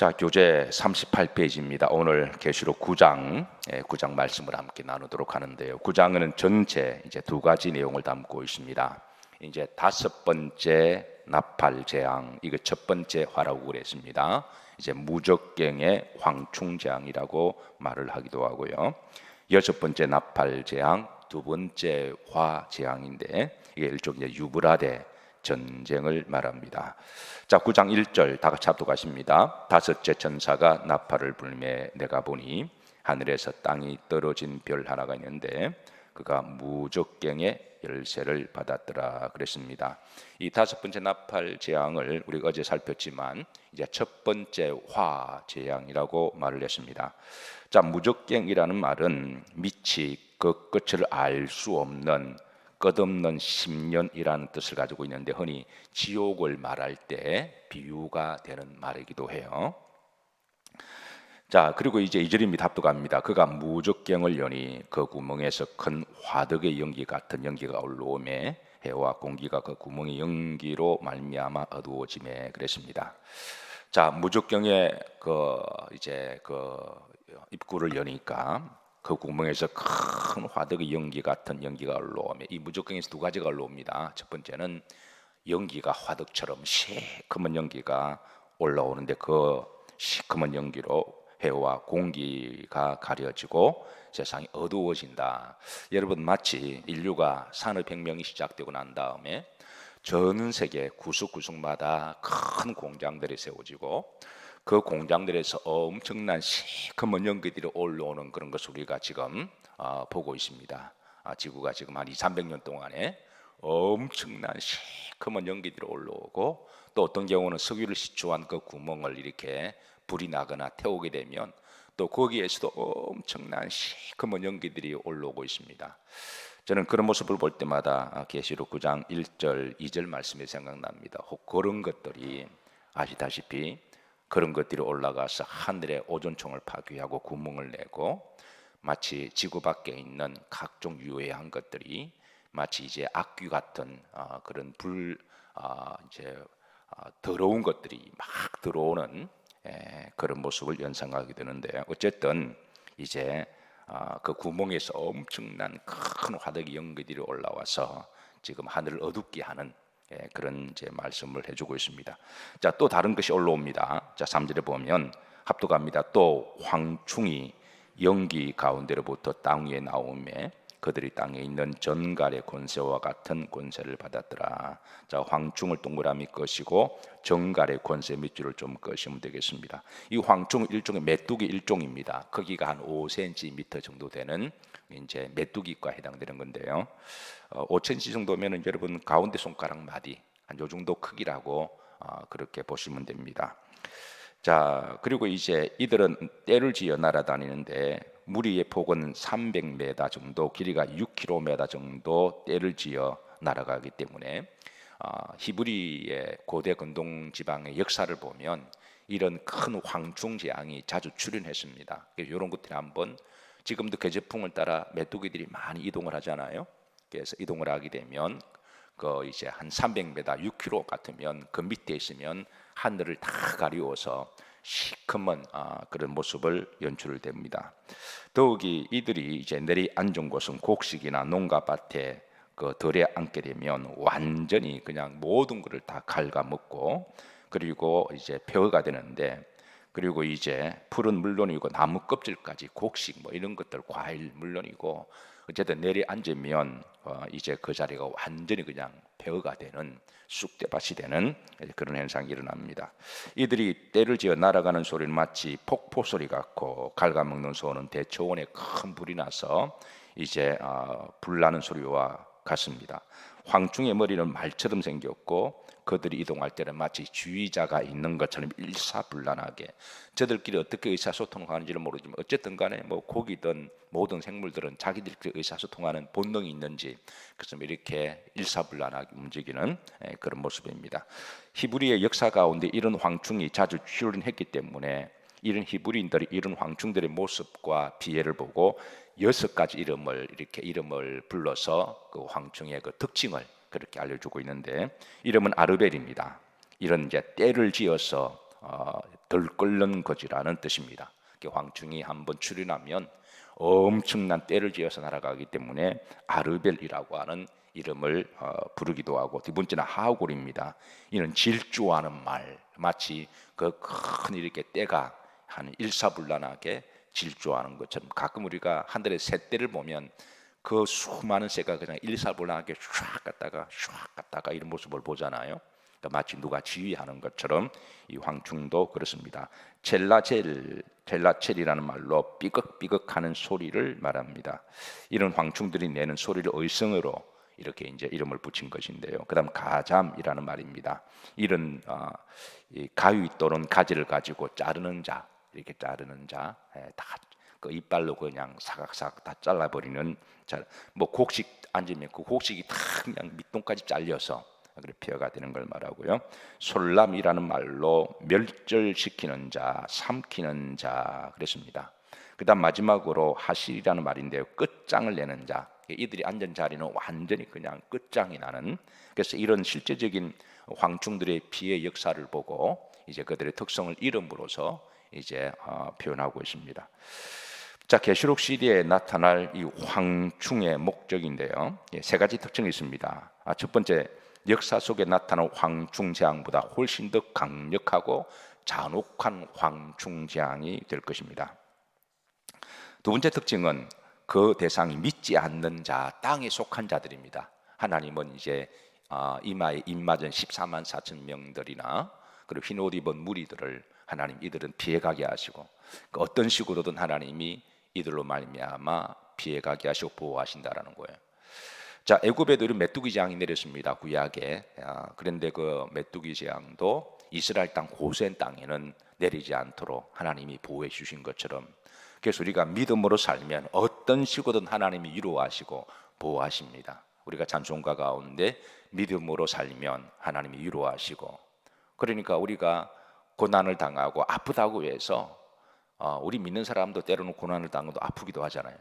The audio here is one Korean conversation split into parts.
자, 교재 38페이지입니다. 오늘 계시록 9장, 9장 말씀을 함께 나누도록 하는데요. 9장은 전체 이제 두 가지 내용을 담고 있습니다. 이제 다섯 번째 나팔 재앙, 이거 첫 번째 화라고 그랬습니다. 이제 무적갱의 황충 재앙이라고 말을 하기도 하고요. 여섯 번째 나팔 재앙, 두 번째 화 재앙인데 이게 일종의 유브라데 전쟁을 말합니다. 자, 9장 1절 다 같이 합독하십니다. 다섯째 천사가 나팔을 불매 내가 보니 하늘에서 땅이 떨어진 별 하나가 있는데 그가 무적갱의 열쇠를 받았더라 그랬습니다. 이 다섯 번째 나팔 재앙을 우리가 어제 살폈지만 이제 첫 번째 화 재앙이라고 말을 했습니다. 자, 무적갱이라는 말은 미치 그 끝을 알 수 없는 끝없는 10년이라는 뜻을 가지고 있는데 흔히 지옥을 말할 때 비유가 되는 말이기도 해요. 자, 그리고 이제 2절입니다. 합독합니다. 그가 무적갱을 여니 그 구멍에서 큰 화덕의 연기 같은 연기가 올라오매 해와 공기가 그 구멍의 연기로 말미암아 어두워지매 그랬습니다. 자, 무적갱의 이제 입구를 여니까 그 구멍에서 큰 화덕의 연기 같은 연기가 올라오며 이 무적갱에서 두 가지가 올라옵니다. 첫 번째는 연기가 화덕처럼 시커먼 연기가 올라오는데 그 시커먼 연기로 해와 공기가 가려지고 세상이 어두워진다. 여러분, 마치 인류가 산업혁명이 시작되고 난 다음에 전 세계 구석구석마다 큰 공장들이 세워지고 그 공장들에서 엄청난 시커먼 연기들이 올라오는 그런 것을 우리가 지금 보고 있습니다. 지구가 지금 한 200~300년 동안에 엄청난 시커먼 연기들이 올라오고 또 어떤 경우는 석유를 시추한 그 구멍을 이렇게 불이 나거나 태우게 되면 또 거기에서도 엄청난 시커먼 연기들이 올라오고 있습니다. 저는 그런 모습을 볼 때마다 계시록 9장 1절 2절 말씀이 생각납니다. 혹 그런 것들이 아시다시피 그런 것들이 올라가서 하늘의 오존총을 파괴하고 구멍을 내고 마치 지구 밖에 있는 각종 유해한 것들이 마치 이제 악귀 같은 그런 더러운 것들이 막 들어오는 그런 모습을 연상하게 되는데, 어쨌든 이제 그 구멍에서 엄청난 큰 화덕의 연기들이 올라와서 지금 하늘을 어둡게 하는 그런 이제 말씀을 해주고 있습니다. 자, 또 다른 것이 올라옵니다. 자, 3절에 보면 합독합니다. 또 황충이 연기 가운데로부터 땅 위에 나오매 그들이 땅에 있는 전갈의 권세와 같은 권세를 받았더라. 자, 황충을 동그라미 끄시고 전갈의 권세 밑줄을 좀 끄시면 되겠습니다. 이 황충은 일종의 메뚜기 일종입니다. 크기가 한 5cm 정도 되는 이제 메뚜기과 해당되는 건데요. 5cm 정도면은 여러분 가운데 손가락 마디 한 요 정도 크기라고 그렇게 보시면 됩니다. 자, 그리고 이제 이들은 떼를 지어 날아다니는데 무리의 폭은 300m 정도, 길이가 6km 정도 떼를 지어 날아가기 때문에 히브리의 고대 근동 지방의 역사를 보면 이런 큰 황충 재앙이 자주 출현했습니다. 이런 것들이 한번 지금도 계제풍을 따라 메뚜기들이 많이 이동을 하잖아요. 그래서 이동을 하게 되면 그 이제 한 300m, 6km 같으면 그 밑에 있으면 하늘을 다 가리워서 시커먼 그런 모습을 연출을 됩니다. 더욱이 이들이 이제 내리 앉은 곳은 곡식이나 농가밭에 그 덜에 앉게 되면 완전히 그냥 모든 것을 다 갉아먹고 그리고 이제 폐허가 되는데, 그리고 이제 풀은 물론이고 나무 껍질까지 곡식 뭐 이런 것들 과일 물론이고 어쨌든 내리 앉으면 이제 그 자리가 완전히 그냥 폐허가 되는 쑥대밭이 되는 그런 현상이 일어납니다. 이들이 떼를 지어 날아가는 소리는 마치 폭포 소리 같고 갉아먹는 소는 대초원에 큰 불이 나서 이제 불나는 소리와 같습니다. 황충의 머리는 말처럼 생겼고 그들이 이동할 때는 마치 주의자가 있는 것처럼 일사불란하게 저들끼리 어떻게 의사소통을 하는지는 모르지만 어쨌든 간에 뭐 고기든 모든 생물들은 자기들끼리 의사소통하는 본능이 있는지 그래서 이렇게 일사불란하게 움직이는 그런 모습입니다. 히브리의 역사 가운데 이런 황충이 자주 출현했기 때문에 이런 히브리인들이 이런 황충들의 모습과 비애를 보고 6가지 이름을 불러서 그 황충의 그 특징을 그렇게 알려주고 있는데, 이름은 아르벨입니다. 이런 이제 떼를 지어서 덜 끓는 것이라는 뜻입니다. 황충이 한번 출현하면 엄청난 때를 지어서 날아가기 때문에 아르벨이라고 하는 이름을 부르기도 하고, 두 번째는 하골입니다. 이는 질주하는 말, 마치 그 큰 이렇게 때가 한 일사불란하게 질주하는 것처럼, 가끔 우리가 하늘의 새떼를 보면 그 수많은 새가 그냥 일사불란하게 쫙 갔다가 이런 모습을 보잖아요. 그러니까 마치 누가 지휘하는 것처럼 이 황충도 그렇습니다. 젤라첼이라는 말로 삐걱삐걱하는 소리를 말합니다. 이런 황충들이 내는 소리를 의성으로 이렇게 이제 이름을 붙인 것인데요. 그다음 가잠이라는 말입니다. 이런 이 가위 또는 가지를 가지고 자르는 자, 이렇게 자르는 자, 다 그 이빨로 그냥 사각사각 다 잘라버리는 자, 뭐 곡식 앉으면 그 곡식이 다 그냥 밑동까지 잘려서 그래 피어가 되는 걸 말하고요. 솔람이라는 말로 멸절시키는 자, 삼키는 자 그랬습니다. 그다음 마지막으로 하실이라는 말인데요. 끝장을 내는 자. 이들이 앉은 자리는 완전히 그냥 끝장이 나는. 그래서 이런 실제적인 황충들의 피해 역사를 보고 이제 그들의 특성을 이름으로서 이제 표현하고 있습니다. 자, 계시록 시대에 나타날 이 황충의 목적인데요. 세 가지 특징이 있습니다. 첫 번째, 역사 속에 나타난 황충 재앙보다 훨씬 더 강력하고 잔혹한 황충 재앙이 될 것입니다. 두 번째 특징은 그 대상이 믿지 않는 자, 땅에 속한 자들입니다. 하나님은 이제 이마에 입맞은 14만 4천 명들이나 그리고 흰 옷 입은 무리들을 하나님 이들은 피해가게 하시고, 어떤 식으로든 하나님이 이들로 말미암아 피해가게 하시고 보호하신다라는 거예요. 자, 애굽에도 이런 메뚜기 재앙이 내렸습니다. 구약에. 그런데 그 메뚜기 재앙도 이스라엘 땅 고센 땅에는 내리지 않도록 하나님이 보호해 주신 것처럼, 그래서 우리가 믿음으로 살면 어떤 식으로든 하나님이 위로하시고 보호하십니다. 우리가 찬송가 가운데 믿음으로 살면 하나님이 위로하시고, 그러니까 우리가 고난을 당하고 아프다고 해서 우리 믿는 사람도 때로는 고난을 당하도 아프기도 하잖아요.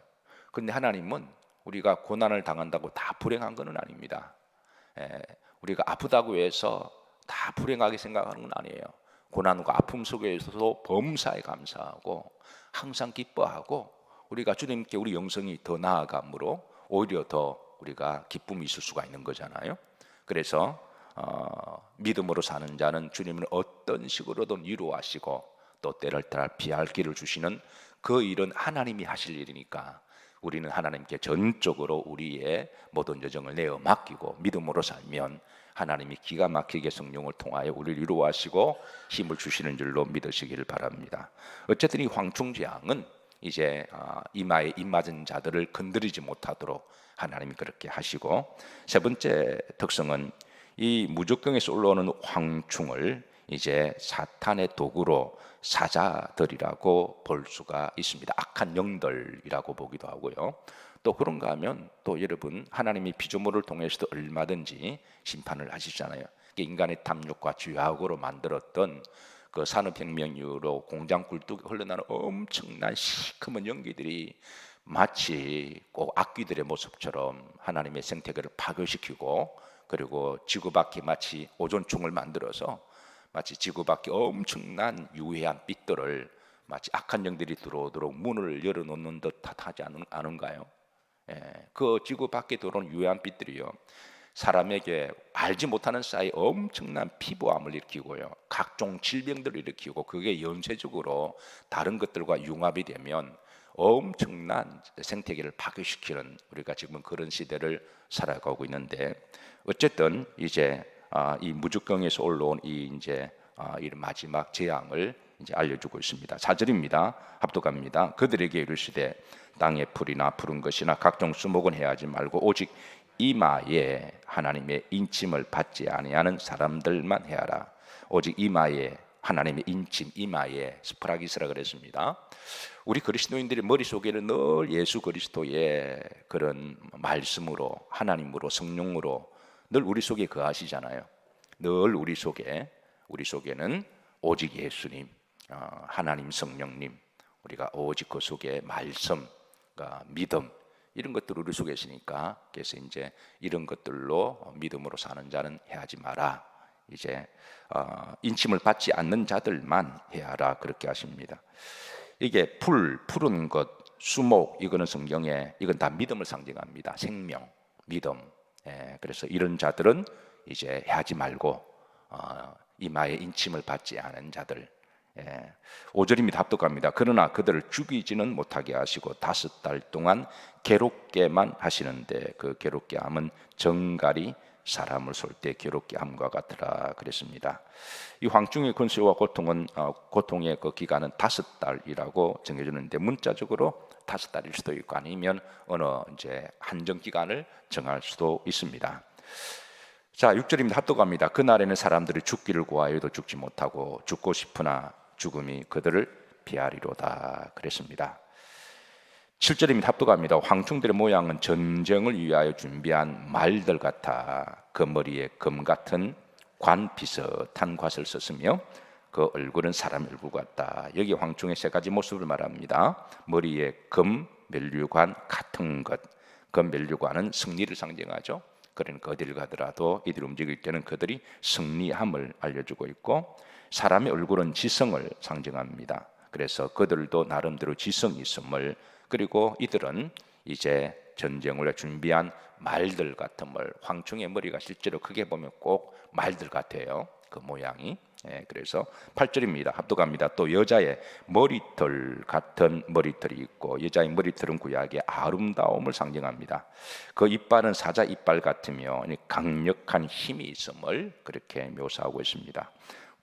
그런데 하나님은 우리가 고난을 당한다고 다 불행한 것은 아닙니다. 우리가 아프다고 해서 다 불행하게 생각하는 건 아니에요. 고난과 아픔 속에서도 범사에 감사하고 항상 기뻐하고, 우리가 주님께 우리 영성이 더 나아감으로 오히려 더 우리가 기쁨이 있을 수가 있는 거잖아요. 그래서 믿음으로 사는 자는 주님은 어떤 식으로든 위로하시고 또 때를 따라 피할 길을 주시는 그 일은 하나님이 하실 일이니까 우리는 하나님께 전적으로 우리의 모든 여정을 내어 맡기고 믿음으로 살면 하나님이 기가 막히게 성령을 통하여 우리를 위로하시고 힘을 주시는 줄로 믿으시기를 바랍니다. 어쨌든 이 황충재앙은 이제 이마에 입맞은 자들을 건드리지 못하도록 하나님이 그렇게 하시고, 세 번째 특성은 이 무적경에서 올라오는 황충을 이제 사탄의 도구로 사자들이라고 볼 수가 있습니다. 악한 영들이라고 보기도 하고요. 또 그런가 하면 또 여러분, 하나님이 피조물을 통해서도 얼마든지 심판을 하시잖아요. 인간의 탐욕과 죄악으로 만들었던 그 산업혁명 이후로 공장 굴뚝에 흘러나는 엄청난 시커먼 연기들이 마치 꼭 악귀들의 모습처럼 하나님의 생태계를 파괴시키고, 그리고 지구 밖에 마치 오존충을 만들어서 마치 지구 밖에 엄청난 유해한 빛들을 마치 악한 영들이 들어오도록 문을 열어놓는 듯하지 않은가요? 그 지구 밖에 들어오는 유해한 빛들이요, 사람에게 알지 못하는 사이 엄청난 피부암을 일으키고요, 각종 질병들을 일으키고, 그게 연쇄적으로 다른 것들과 융합이 되면 엄청난 생태계를 파괴시키는, 우리가 지금 그런 시대를 살아가고 있는데, 어쨌든 이제 이 무주경에서 올라온 이 이제 이 마지막 재앙을 이제 알려주고 있습니다. 4절입니다. 합독합니다. 그들에게 이르시되 땅의 풀이나 푸른 것이나 각종 수목은 해하지 말고 오직 이마에 하나님의 인침을 받지 아니하는 사람들만 해하라. 오직 이마에 하나님의 인침, 이마에 스프라기스라 그랬습니다. 우리 그리스도인들의 머릿속에는 늘 예수 그리스도의 그런 말씀으로, 하나님으로, 성령으로 늘 우리 속에 거하시잖아요. 늘 우리 속에는 오직 예수님, 하나님 성령님, 우리가 오직 그 속에 말씀, 믿음, 이런 것들 우리 속에 있으니까, 그래서 이제 이런 것들로 믿음으로 사는 자는 해하지 마라, 이제 인침을 받지 않는 자들만 해야 하라 그렇게 하십니다. 이게 푸른 것, 수목 이거는 성경에 이건 다 믿음을 상징합니다. 생명, 믿음. 그래서 이런 자들은 이제 하지 말고 이마에 인침을 받지 않은 자들. 5절입니다. 합독합니다. 그러나 그들을 죽이지는 못하게 하시고 5달 동안 괴롭게만 하시는데 그 괴롭게 함은 정갈이 사람을 쏠 때 괴롭게 함과 같으라 그랬습니다. 이 황충의 근세와 고통은 고통의 그 기간은 5달이라고 정해졌는데 문자적으로 5달일 수도 있고 아니면 어느 이제 한정 기간을 정할 수도 있습니다. 자, 6절입니다. 합독합니다. 그날에는 사람들이 죽기를 구하여도 죽지 못하고 죽고 싶으나 죽음이 그들을 피하리로다 그랬습니다. 7절입니다. 합독합니다. 황충들의 모양은 전쟁을 위하여 준비한 말들 같아 그 머리에 금 같은 관 비슷한 갓을 썼으며 그 얼굴은 사람 얼굴 같다. 여기 황충의 3가지 모습을 말합니다. 머리에 금 멸류관 같은 것. 그 멸류관은 승리를 상징하죠. 그러니까 어디를 가더라도 이들이 움직일 때는 그들이 승리함을 알려주고 있고 사람의 얼굴은 지성을 상징합니다. 그래서 그들도 나름대로 지성이 있음을, 그리고 이들은 이제 전쟁을 준비한 말들 같음을, 황충의 머리가 실제로 크게 보면 꼭 말들 같아요. 그 모양이. 그래서 8절입니다. 합독합니다. 또 여자의 머리털 같은 머리털이 있고 여자의 머리털은 구약의 아름다움을 상징합니다. 그 이빨은 사자 이빨 같으며 강력한 힘이 있음을 그렇게 묘사하고 있습니다.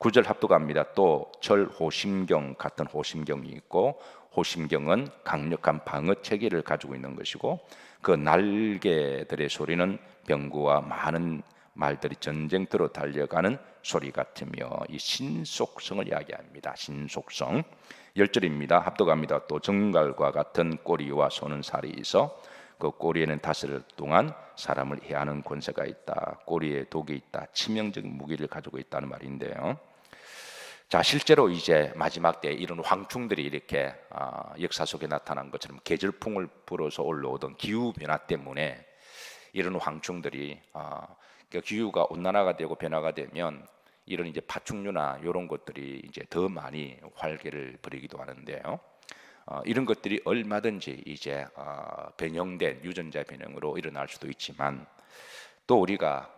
9절 합독합니다. 또 철호심경 같은 호심경이 있고 호심경은 강력한 방어 체계를 가지고 있는 것이고 그 날개들의 소리는 병구와 많은 말들이 전쟁터로 달려가는 소리 같으며 이 신속성을 이야기합니다. 신속성. 10절입니다. 합독합니다. 또 정갈과 같은 꼬리와 손은 살이 있어 그 꼬리에는 5일 동안 사람을 해하는 권세가 있다. 꼬리에 독이 있다. 치명적인 무기를 가지고 있다는 말인데요. 자, 실제로 이제 마지막 때 이런 황충들이 이렇게 역사 속에 나타난 것처럼 계절풍을 불어서 올라오던 기후 변화 때문에 이런 황충들이 그 기후가 온난화가 되고 변화가 되면 이런 이제 파충류나 이런 것들이 이제 더 많이 활개를 부리기도 하는데요. 이런 것들이 얼마든지 이제 변형된 유전자 변형으로 일어날 수도 있지만 또 우리가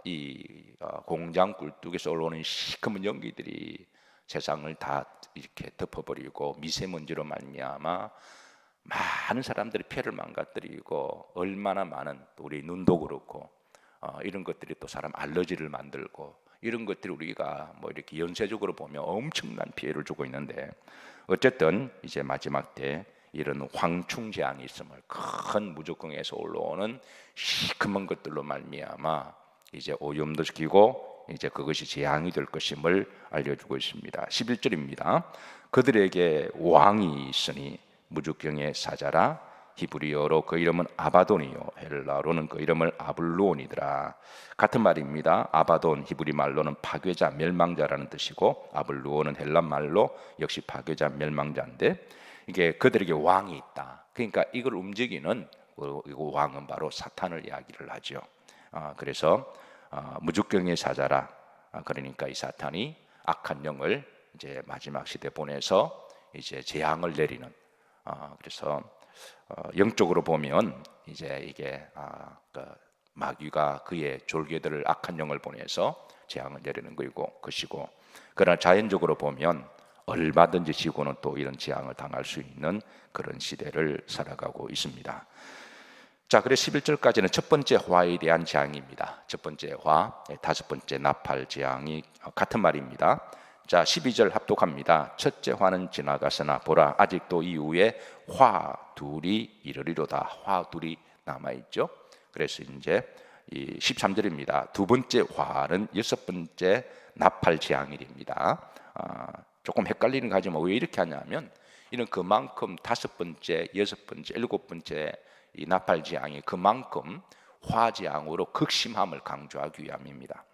이 공장 굴뚝에서 올라오는 시커먼 연기들이 세상을 다 이렇게 덮어버리고 미세먼지로 말미암아 많은 사람들이 폐를 망가뜨리고 얼마나 많은 우리 눈도 그렇고 이런 것들이 또 사람 알러지를 만들고 이런 것들이 우리가 뭐 이렇게 연쇄적으로 보면 엄청난 피해를 주고 있는데 어쨌든 이제 마지막 때 이런 황충 재앙이 있음을, 큰 무적궁에서 올라오는 시커먼 것들로 말미암아 이제 오염도 시키고 이제 그것이 재앙이 될 것임을 알려주고 있습니다. 11절입니다. 그들에게 왕이 있으니 무주경의 사자라. 히브리어로 그 이름은 아바돈이요 헬라로는 그 이름을 아블루온이더라. 같은 말입니다. 아바돈 히브리 말로는 파괴자, 멸망자라는 뜻이고 아블루온은 헬라 말로 역시 파괴자, 멸망자인데 이게 그들에게 왕이 있다. 그러니까 이걸 움직이는 이 왕은 바로 사탄을 이야기를 하죠. 그래서 무주경의 사자라. 그러니까 이 사탄이 악한 영을 이제 마지막 시대 보내서 이제 재앙을 내리는. 그래서 영적으로 보면 이제 이게 그 마귀가 그의 졸개들을 악한 영을 보내서 재앙을 내리는 것이고, 그러나 자연적으로 보면 얼마든지 지구는 또 이런 재앙을 당할 수 있는 그런 시대를 살아가고 있습니다. 자, 그래서 11절까지는 첫 번째 화에 대한 재앙입니다. 첫 번째 화, 5번째 나팔 재앙이 같은 말입니다. 자, 12절 합독합니다. 첫째 화는 지나갔으나 보라 아직도 이후에 화 둘이 이르리로다. 화 둘이 남아있죠. 그래서 이제 이 13절입니다. 두 번째 화는 6번째 나팔 재앙일입니다. 조금 헷갈리는 거 하지만 왜 이렇게 하냐면 이는 그만큼 5번째, 6번째, 7번째 이 나팔 재앙이 그만큼 화 재앙으로 극심함을 강조하기 위함입니다.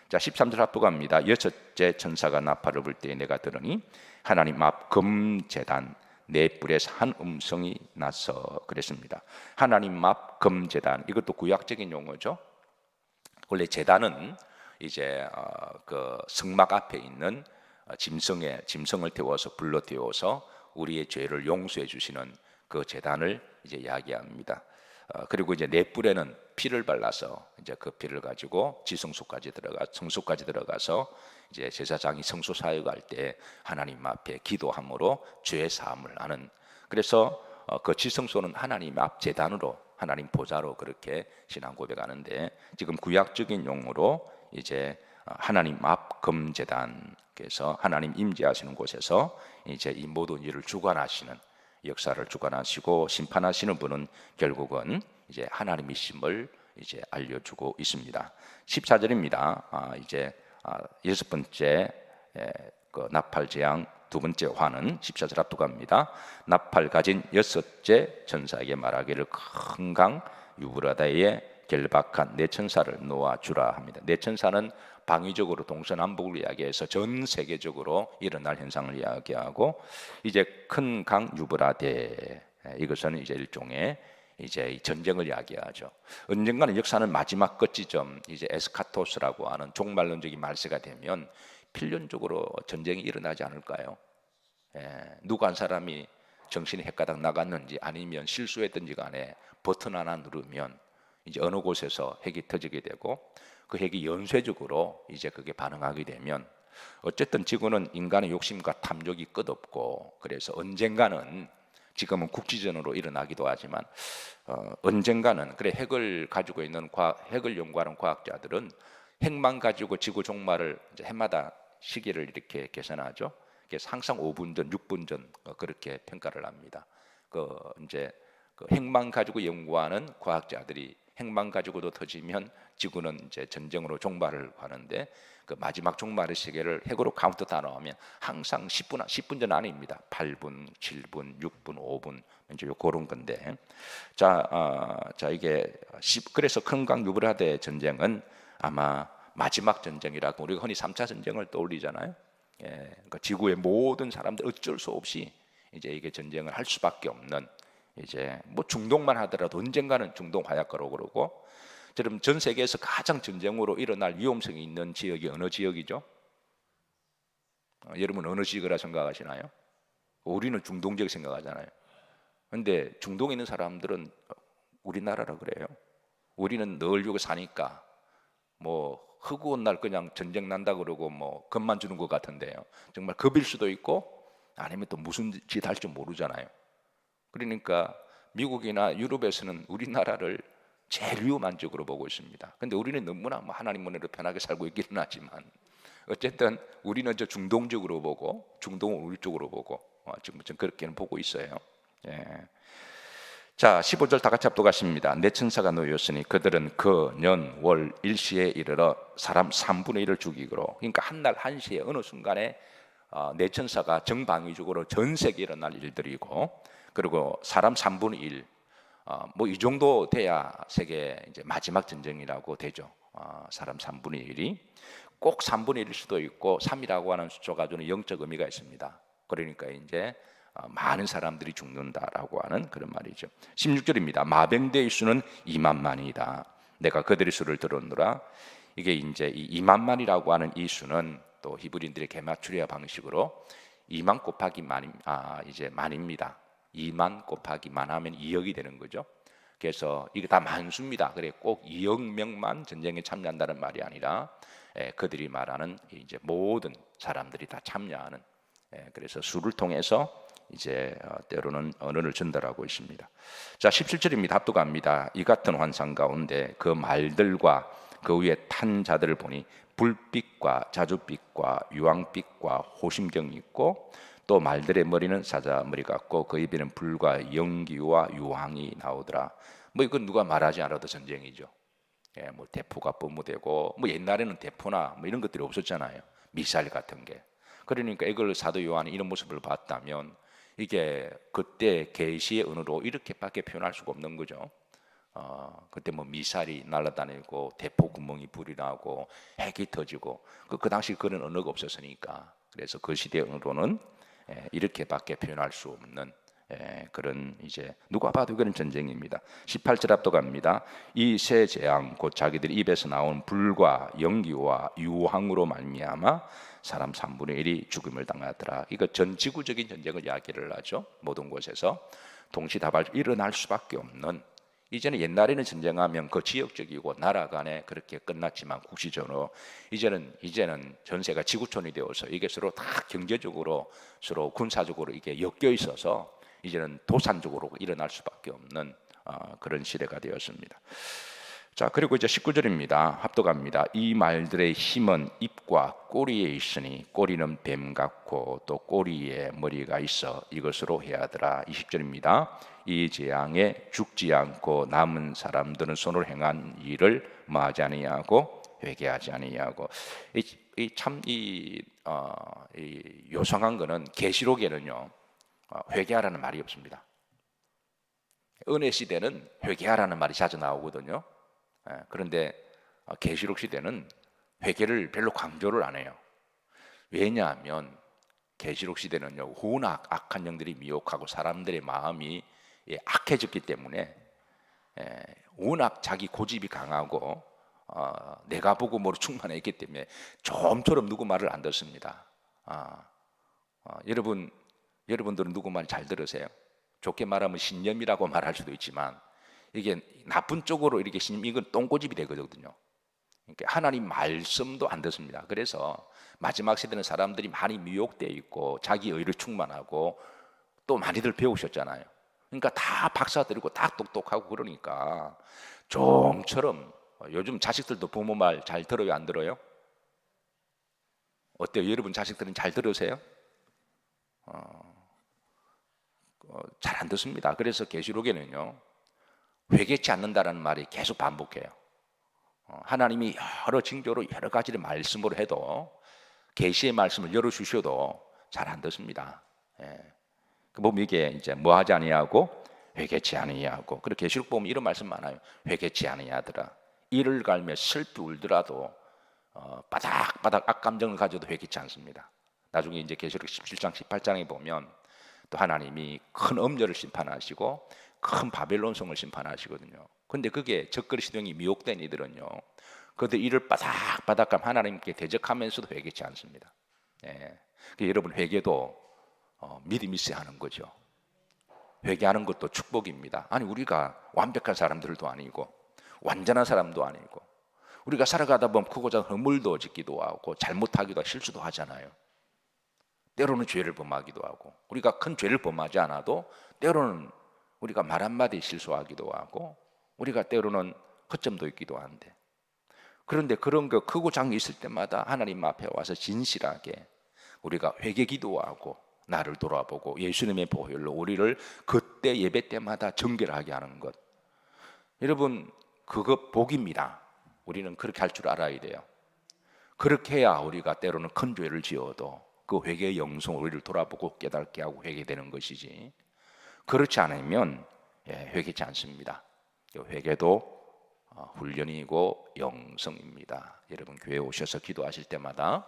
자, 13절 합독합니다. 여섯째 천사가 나팔을 불 때에 내가 들으니 하나님 앞 금제단 네 뿔에서 한 음성이 나서 그랬습니다. 하나님 앞 금제단, 이것도 구약적인 용어죠. 원래 제단은 이제 그 성막 앞에 있는 짐승을 태워서 불러 태워서 우리의 죄를 용서해 주시는 그 제단을 이제 이야기합니다. 그리고 이제 네 뿔에는 피를 발라서 이제 그 피를 가지고 성소까지 들어가서 이제 제사장이 성소 사역할 때 하나님 앞에 기도함으로 죄 사함을 하는. 그래서 그 지성소는 하나님 앞 제단으로, 하나님 보좌로 그렇게 신앙 고백하는데, 지금 구약적인 용어로 이제 하나님 앞 금제단, 그래서 하나님 임재하시는 곳에서 이제 이 모든 일을 주관하시는, 역사를 주관하시고 심판하시는 분은 결국은 이제 하나님이심을 이제 알려주고 있습니다. 14절입니다. 이제 여섯 번째 그 나팔 재앙 두 번째 화는 14절 앞두고 합니다. 나팔 가진 여섯째 천사에게 말하기를 큰 강 유브라다에 결박한 네 천사를 놓아주라 합니다. 네 천사는 방위적으로 동서남북을 이야기해서 전 세계적으로 일어날 현상을 이야기하고, 이제 큰 강 유브라데, 이것은 이제 일종의 이제 전쟁을 이야기하죠. 언젠가는 역사는 마지막 끝지점, 이제 에스카토스라고 하는 종말론적인 말세가 되면 필연적으로 전쟁이 일어나지 않을까요? 누가 한 사람이 정신이 헷가닥 나갔는지 아니면 실수했든지 간에 버튼 하나 누르면 이제 어느 곳에서 핵이 터지게 되고, 그 핵이 연쇄적으로 이제 그게 반응하게 되면, 어쨌든 지구는 인간의 욕심과 탐욕이 끝없고, 그래서 언젠가는, 지금은 국지전으로 일어나기도 하지만 언젠가는, 그래 핵을 가지고 있는 핵을 연구하는 과학자들은 핵만 가지고 지구 종말을 이제 해마다 시기를 이렇게 계산하죠. 그래서 항상 5분 전, 6분 전 그렇게 평가를 합니다. 이제 그 핵만 가지고 연구하는 과학자들이 핵만 가지고도 터지면 지구는 이제 전쟁으로 종말을 하는데, 그 마지막 종말의 시계를 핵으로 카운트다운 하면 항상 10분 전 아닙니다. 8분, 7분, 6분, 5분 이제 그런 건데, 자 이게 그래서 큰강 유브라데 전쟁은 아마 마지막 전쟁이라고, 우리가 흔히 3차 전쟁을 떠올리잖아요. 그러니까 지구의 모든 사람들 어쩔 수 없이 이제 이게 전쟁을 할 수밖에 없는, 이제 뭐 중동만 하더라도 언젠가는 중동 화약가로 그러고, 지금 전 세계에서 가장 전쟁으로 일어날 위험성이 있는 지역이 어느 지역이죠? 여러분 어느 지역이라 생각하시나요? 우리는 중동 지역 생각하잖아요. 근데 중동에 있는 사람들은 우리나라라 그래요. 우리는 늘 여기 사니까 뭐 허구한 날 그냥 전쟁 난다 그러고 뭐 겁만 주는 것 같은데요. 정말 겁일 수도 있고 아니면 또 무슨 짓 할지 모르잖아요. 그러니까 미국이나 유럽에서는 우리나라를 제일 위험한 지역으로 보고 있습니다. 근데 우리는 너무나 뭐 하나님 은혜로 편하게 살고 있기는 하지만, 어쨌든 우리는 저 중동 쪽으로 보고, 중동은 우리 쪽으로 보고 지금 그렇게는 보고 있어요. 자, 15절 다 같이 합독하십니다. 네 천사가 놓였으니 그들은 그 년 월 일시에 이르러 사람 3분의 1을 죽이기로. 그러니까 한 날 한시에 어느 순간에 네 천사가 정방위적으로 전 세계에 일어날 일들이고, 그리고 사람 3분의 1, 뭐 이 정도 돼야 세계 이제 마지막 전쟁이라고 되죠. 사람 3분의 1이 꼭 3분의 1일 수도 있고, 3이라고 하는 숫자가 주는 영적 의미가 있습니다. 그러니까 이제 많은 사람들이 죽는다라고 하는 그런 말이죠. 16절입니다. 마병대의 수는 2만만이다. 내가 그들의 수를 들었노라. 이게 이제 이 2만만이라고 하는 이 수는 또 히브리인들의 게마추리아 방식으로 2만 곱하기 만, 이제 만입니다. 2만 곱하기 만하면 2억이 되는 거죠. 그래서 이게 다 만수입니다. 그래 꼭 2억 명만 전쟁에 참여한다는 말이 아니라 그들이 말하는 이제 모든 사람들이 다 참여하는, 그래서 수를 통해서 이제 때로는 언어를 전달하고 있습니다. 자, 17절입니다. 합독합니다. 이 같은 환상 가운데 그 말들과 그 위에 탄 자들을 보니 불빛과 자줏빛과 유황빛과 호심경이 있고, 또 말들의 머리는 사자 머리 같고 그 입에는 불과 연기와 유황이 나오더라. 뭐 이건 누가 말하지 않아도 전쟁이죠. 뭐 대포가 뿜어대고, 뭐 옛날에는 대포나 뭐 이런 것들이 없었잖아요. 미사일 같은 게. 그러니까 이걸 사도 요한이 이런 모습을 봤다면 이게 그때 계시의 언어로 이렇게밖에 표현할 수가 없는 거죠. 그때 뭐 미사일이 날아다니고 대포 구멍이 불이 나고 핵이 터지고, 그 당시 그런 언어가 없었으니까, 그래서 그 시대의 언어로는 이렇게밖에 표현할 수 없는 그런 이제 누가 봐도 그런 전쟁입니다. 18절 압도갑니다. 이 새 재앙 곧 자기들 입에서 나온 불과 연기와 유황으로 말미암아 사람 3분의 1이 죽음을 당하더라. 이거 전 지구적인 전쟁을 이야기를 하죠. 모든 곳에서 동시다발 일어날 수밖에 없는, 이제는 옛날에는 전쟁하면 그 지역적이고 나라 간에 그렇게 끝났지만 국시전으로 이제는 전세가 지구촌이 되어서 이게 서로 다 경제적으로 서로 군사적으로 이게 엮여 있어서 이제는 도산적으로 일어날 수밖에 없는 그런 시대가 되었습니다. 자, 그리고 이제 19절입니다. 합독합니다. 이 말들의 힘은 입과 꼬리에 있으니 꼬리는 뱀 같고 또 꼬리에 머리가 있어 이것으로 해하더라. 20절입니다. 이 재앙에 죽지 않고 남은 사람들은 손으로 행한 일을 마하지 아니하고 회개하지 아니하고, 이 요상한 거는 계시록에는요 회개하라는 말이 없습니다. 은혜 시대는 회개하라는 말이 자주 나오거든요. 그런데 계시록 시대는 회개를 별로 강조를 안 해요. 왜냐하면 계시록 시대는요 워낙 악한 영들이 미혹하고 사람들의 마음이 악해졌기 때문에 워낙 자기 고집이 강하고 내가 보고 뭐로 충만했기 때문에 좀처럼 누구 말을 안 듣습니다. 여러분들은 누구 말 잘 들으세요? 좋게 말하면 신념이라고 말할 수도 있지만 이게 나쁜 쪽으로 이렇게 이건 똥고집이 되거든요. 그러니까 하나님 말씀도 안 듣습니다. 그래서 마지막 세대는 사람들이 많이 미혹되어 있고 자기 의를 충만하고 또 많이들 배우셨잖아요. 그러니까 다 박사 들고 다 똑똑하고 그러니까 좀처럼, 요즘 자식들도 부모 말 잘 들어요, 안 들어요? 어때요? 여러분 자식들은 잘 들으세요? 잘 안 듣습니다. 그래서 계시록에는요 회개치 않는다라는 말이 계속 반복해요. 하나님이 여러 징조로 여러 가지를 말씀으로 해도 계시의 말씀을 열어주셔도 잘 안 듣습니다. 보면 이게 이제 뭐 하지 아니하고 회개치 아니하고, 그리고 계시록 보면 이런 말씀 많아요. 회개치 아니하더라. 이를 갈며 슬피 울더라도 바닥바닥 악감정을 가져도 회개치 않습니다. 나중에 이제 계시록 17장 18장에 보면 또 하나님이 큰 엄녀를 심판하시고 큰 바벨론 성을 심판하시거든요. 근데 그게 적그리스도 영이 미혹된 이들은요 그들 이를 바닥바닥 하나님께 대적하면서도 회개치 않습니다. 여러분 회개도 믿음이 있어야 하는 거죠. 회개하는 것도 축복입니다. 아니 우리가 완벽한 사람들도 아니고 완전한 사람도 아니고 우리가 살아가다 보면 크고 작은 허물도 짓기도 하고 잘못하기도 하고 실수도 하잖아요. 때로는 죄를 범하기도 하고, 우리가 큰 죄를 범하지 않아도 때로는 우리가 말 한마디 실수하기도 하고 우리가 때로는 허점도 있기도 한데, 그런데 그런 거 크고 작은 게 있을 때마다 하나님 앞에 와서 진실하게 우리가 회개 기도하고 나를 돌아보고 예수님의 보혈로 우리를 그때 예배 때마다 정결하게 하는 것, 여러분 그거 복입니다. 우리는 그렇게 할 줄 알아야 돼요. 그렇게 해야 우리가 때로는 큰 죄를 지어도 그 회개의 영성 우리를 돌아보고 깨닫게 하고 회개되는 것이지, 그렇지 않으면 회개치 않습니다. 회개도 훈련이고 영성입니다. 여러분 교회에 오셔서 기도하실 때마다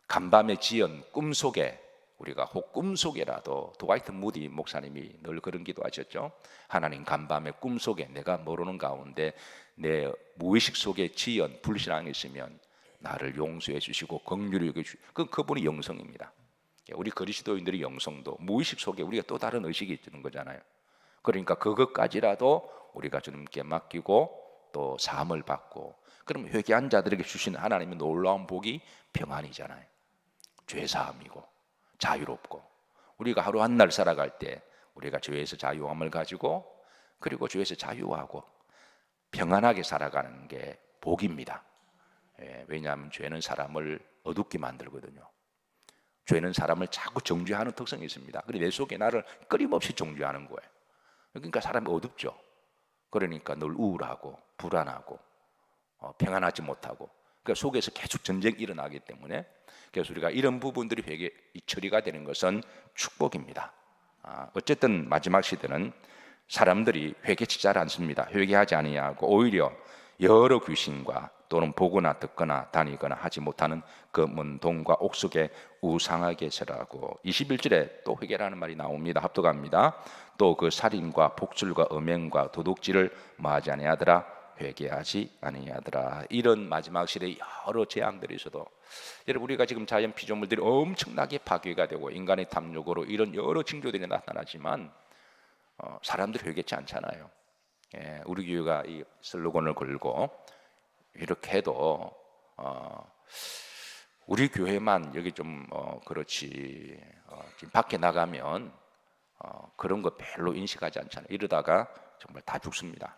간밤에 지은 꿈속에, 우리가 혹 꿈속에라도 드와이트 무디 목사님이 늘 그런 기도하셨죠. 하나님 간밤에 꿈속에 내가 모르는 가운데 내 무의식 속에 지은 불신앙이 있으면 나를 용서해 주시고 긍휼히 여겨 주시고, 그분이 영성입니다. 우리 그리스도인들의 영성도 무의식 속에 우리가 또 다른 의식이 있는 거잖아요. 그러니까 그것까지라도 우리가 주님께 맡기고 또 사함을 받고, 그럼 회개한 자들에게 주신 하나님의 놀라운 복이 평안이잖아요. 죄사함이고 자유롭고, 우리가 하루 한 날 살아갈 때 우리가 죄에서 자유함을 가지고 그리고 죄에서 자유하고 평안하게 살아가는 게 복입니다. 왜냐하면 죄는 사람을 어둡게 만들거든요. 죄는 사람을 자꾸 정죄하는 특성이 있습니다. 그래서 내 속에 나를 끊임없이 정죄하는 거예요. 그러니까 사람이 어둡죠. 그러니까 늘 우울하고 불안하고 평안하지 못하고, 그러니까 속에서 계속 전쟁이 일어나기 때문에, 그래서 우리가 이런 부분들이 회개 처리가 되는 것은 축복입니다. 어쨌든 마지막 시대는 사람들이 회개치 잘 않습니다. 회개하지 아니하고 오히려 여러 귀신과 또는 보거나 듣거나 다니거나 하지 못하는 검은 동과 옥석의 우상에게서라고. 21절에 또 회개라는 말이 나옵니다. 합독합니다. 또 그 살인과 복술과 음행과 도둑질을 뭐하지 아니하더라? 회개하지 아니하더라. 이런 마지막 시대의 여러 재앙들이 있어도 여러분, 우리가 지금 자연 피조물들이 엄청나게 파괴가 되고 인간의 탐욕으로 이런 여러 징조들이 나타나지만 사람들이 회개치 않잖아요. 우리 교회가 이 슬로건을 걸고 이렇게 해도 우리 교회만 여기 좀 그렇지 지금 밖에 나가면 그런 거 별로 인식하지 않잖아요. 이러다가 정말 다 죽습니다.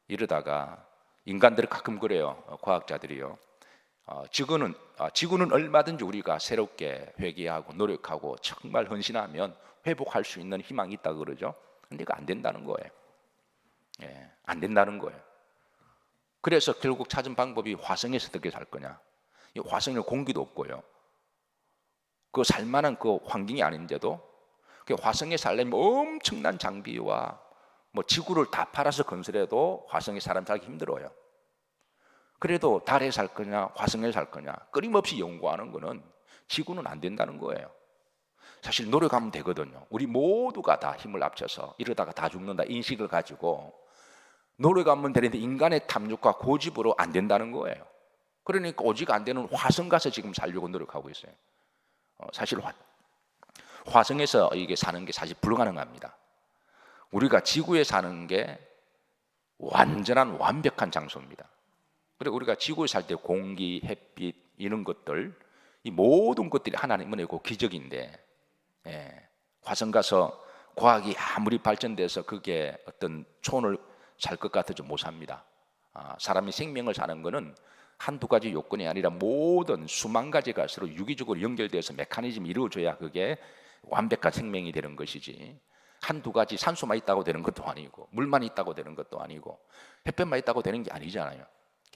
이러다가 인간들이 가끔 그래요. 과학자들이요. 지구는 얼마든지 우리가 새롭게 회개하고 노력하고 정말 헌신하면 회복할 수 있는 희망이 있다 그러죠. 근데 이거 안 된다는 거예요. 안 된다는 거예요. 그래서 결국 찾은 방법이 화성에서 어떻게 살 거냐. 이 화성에는 공기도 없고요. 그 살만한 그 환경이 아닌데도 그 화성에 살려면 엄청난 장비와 뭐 지구를 다 팔아서 건설해도 화성에 사람 살기 힘들어요. 그래도 달에 살 거냐 화성에 살 거냐 끊임없이 연구하는 거는 지구는 안 된다는 거예요. 사실 노력하면 되거든요. 우리 모두가 다 힘을 합쳐서 이러다가 다 죽는다 인식을 가지고 노력하면 되는데 인간의 탐욕과 고집으로 안 된다는 거예요. 그러니까 오직 안 되는 화성 가서 지금 살려고 노력하고 있어요. 사실 화성에서 이게 사는 게 사실 불가능합니다. 우리가 지구에 사는 게 완전한 완벽한 장소입니다. 그리고 우리가 지구에 살 때 공기, 햇빛 이런 것들 이 모든 것들이 하나님은 내고 기적인데 화성 가서 과학이 아무리 발전돼서 그게 어떤 초원을 살 것 같아도 못 삽니다. 사람이 생명을 사는 거는 한두 가지 요건이 아니라 모든 수만 가지가 서로 유기적으로 연결돼서 메커니즘이 이루어져야 그게 완벽한 생명이 되는 것이지 한두 가지 산소만 있다고 되는 것도 아니고 물만 있다고 되는 것도 아니고 햇볕만 있다고 되는 게 아니잖아요.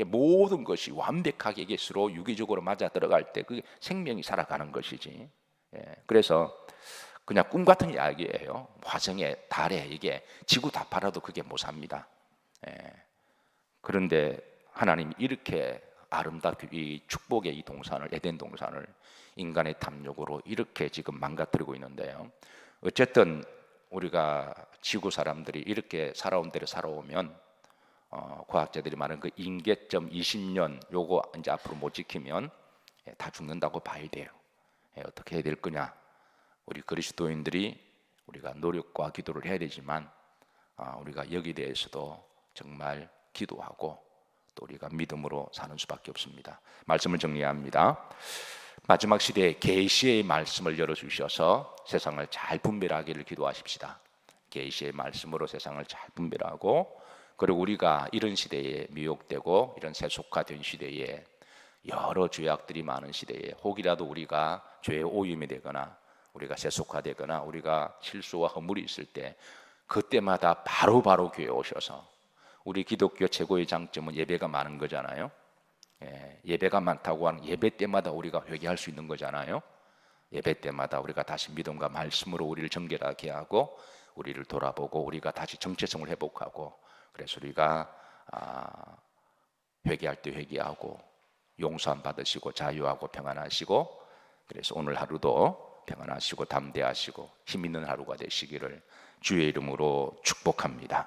모든 것이 완벽하게 이게 서로 유기적으로 맞아 들어갈 때 그게 생명이 살아가는 것이지. 그래서 그냥 꿈 같은 이야기예요. 화성에 달에 이게 지구 다 팔아도 그게 못 삽니다. 그런데 하나님이 이렇게 아름답게 이 축복의 이 동산을 에덴 동산을 인간의 탐욕으로 이렇게 지금 망가뜨리고 있는데요. 어쨌든 우리가 지구 사람들이 이렇게 살아온 대로 살아오면 과학자들이 말하는 그 임계점 20년 요거 이제 앞으로 못 지키면 다 죽는다고 봐야 돼요. 어떻게 해야 될 거냐? 우리 그리스도인들이 우리가 노력과 기도를 해야 되지만 우리가 여기 대해서도 정말 기도하고 또 우리가 믿음으로 사는 수밖에 없습니다. 말씀을 정리합니다. 마지막 시대에 계시의 말씀을 열어주셔서 세상을 잘 분별하기를 기도하십시다. 계시의 말씀으로 세상을 잘 분별하고 그리고 우리가 이런 시대에 미혹되고 이런 세속화된 시대에 여러 죄악들이 많은 시대에 혹이라도 우리가 죄의 오염이 되거나 우리가 세속화되거나 우리가 실수와 허물이 있을 때 그때마다 바로바로 교회에 오셔서 우리 기독교 최고의 장점은 예배가 많은 거잖아요. 예배가 많다고 하는 예배 때마다 우리가 회개할 수 있는 거잖아요. 예배 때마다 우리가 다시 믿음과 말씀으로 우리를 정결하게 하고 우리를 돌아보고 우리가 다시 정체성을 회복하고 그래서 우리가 회개할 때 회개하고 용서함 받으시고 자유하고 평안하시고 그래서 오늘 하루도 평안하시고 담대하시고 힘 있는 하루가 되시기를 주의 이름으로 축복합니다.